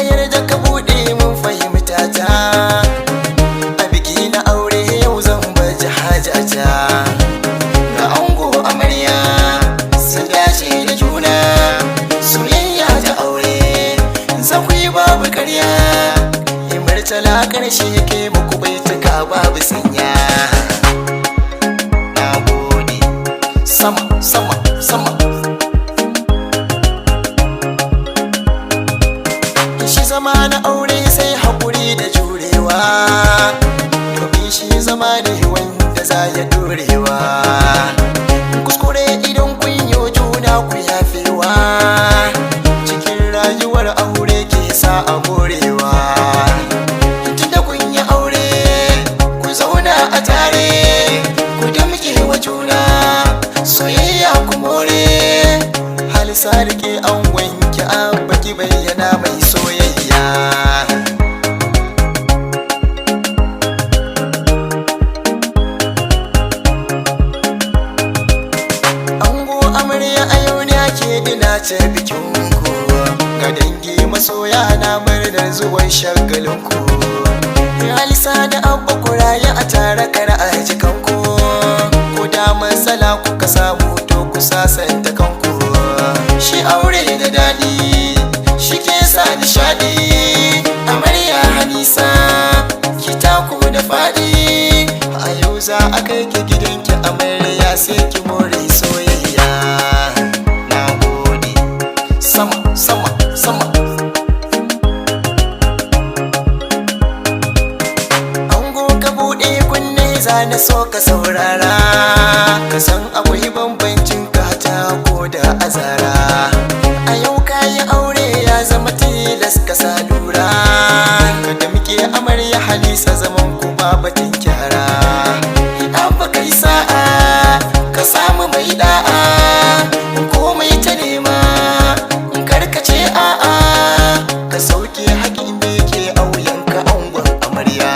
yarda ka buɗe mun fahimta ta. A biki na aure yau zan baje hajata. Ga ango amarya sun dace da juna, soyayya ta aure za ku yi babu karya. Murtala ƙarshe ke muku baituka babu sanya. Na gode. Sama sama sama. Shi zama na aure sai haƙuri da jurewa, domin shi zama ne wanda za ya dorewa. Kuskure idan kun yi juna ku yafewa, cikin rayuwar aure ke sa a morewa. Tunda kun yi aure ku zauna a tare, ku damƙe wa juna soyayya ku more. Halisa rike an wanke abba ki bayyana mai soyayya. Ango amarya a yau ne ake dina ce bikinku, ga dangi masoya na murnar zuwan shagalinku. Halisa da abba ku rayu a tare kar a jikanku, ko da matsala kuka samu to ku sasanta kanku. Shi aure da daɗi shi ke sa nishaɗi. Amarya Halisa ki taku da faɗi, a yau za a kai ki gidanki amarya sai ki more soyayya. Na gode. Sama sama sama. Ango ka buɗe kunne za na so ka saurara, ka san akwai bambancin kata ko da azara. A yau kayi aure ya zama tilas ka sa lura, ka damƙe amarya Halisa zaman ku ba batun kyara. Idan ba kai sa'a ka samu mai da'a, komai ta nema karkace a'a, ka sauke haƙin da yake auyanka angon amarya.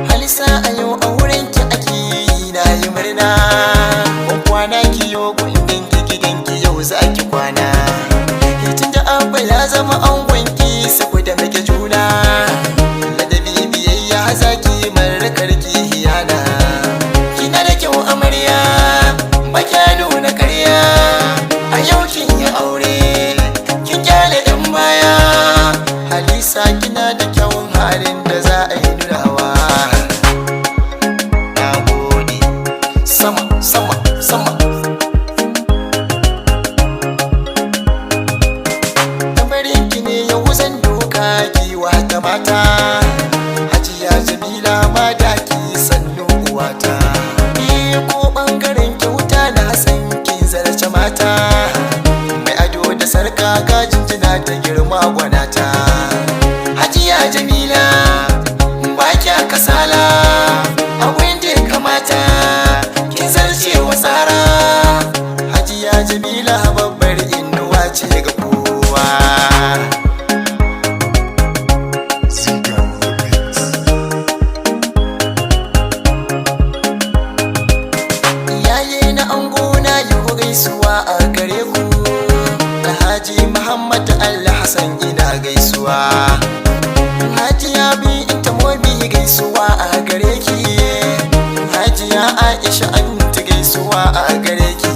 Halisa a yau aurenki ake yi na yi murna, ban kwana ki yo gundin ki gidanki yau za ki kwana. Tun da abba ya zama angonki saboda muke juna, ladabi biyayya za ki marrakar ki hiyana. Kina da kyau amarya ba kya nuna karya, a yau kin yi aure kin kyale ɗan baya. Halisa kina da kyawun halin da za a yi nunawa. Na gode. Sama sama sama. Tambarin ki ne yau zan doka giwa ta mata, Hajiya Jamila ma da ki sannu uwata. Ko ɓangaren kyauta na san kin zarce mata, mai ado da sarka ga jinjina ta girma gwanata. Hajiya Jamila ba kya kasala, abin da ya kamata kin zarce wa tsara. Hajiya Jamila babbar inuwa ce ga kowa. Iyaye na ango na yi gaisuwa a gare ku, Alhaji Muhammad Allah Hassan ina gaisuwa. Hajiya Binta Mobi gaisuwa a gare ki, Hajiya Aisha Anti gaisuwa a gare ki,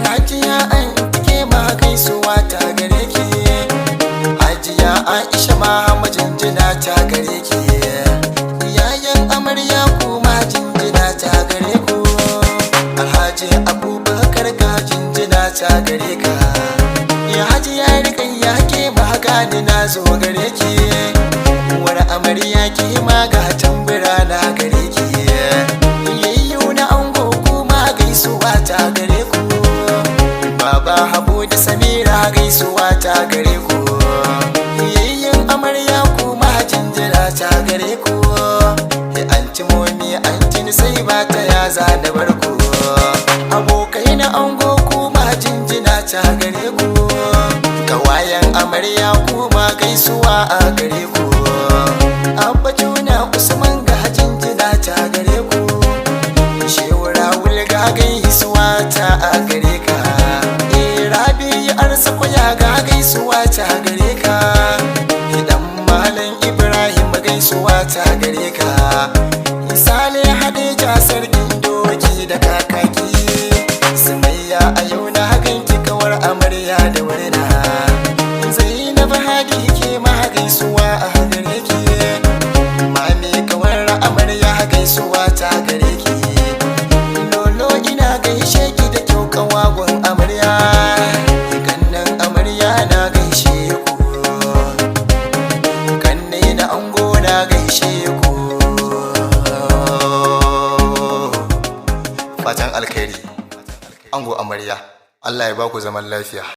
Hajiya Anti ke ma gaisuwa ta gare ki, Hajiya Aisha ma majinjina ta gare ki, iyayen amarya kuma jinjina ta gare ku, Alhaji Abubakar ga jinjina ta gare ka, ya Hajiya Rikayya ke ma gani na zo gare ki, uwar amarya ke ma ga tambura na gare ki, yayyu na ango kuma gaisuwa ta gare ku, Baba Habu da Samira gaisuwa ta gare ku, yayyun amarya kuma jinjina ta gare ku, anti Momi anti sai ba ta ya za da barku, abokai na ango kuma jinjina ta gare ku, kawayen amarya kuma gaisuwa a gare ku, abba juna Usman ga jinjina ta gare ku, gaisuwa ta a gare ka. Rabi arziki ya ga gaisuwa ta gare ka. Idan malam Ibrahim gaisuwa ta gare ka. Sale Hadija sarkin doki da kakaki. Sumayya a yau na ganki kawar amarya da wurna. Zainab Hadi ke ma gaisuwa a gare ki. Mami kawar amarya gaisuwa ta gare ki. Lolo ina gaishe ki da kyau kawagon amarya. Kannan amarya na gaishe ku. Kanne na ango na gaishe ku. Fatan alkhairi ango amarya, Allah ya baku zaman lafiya.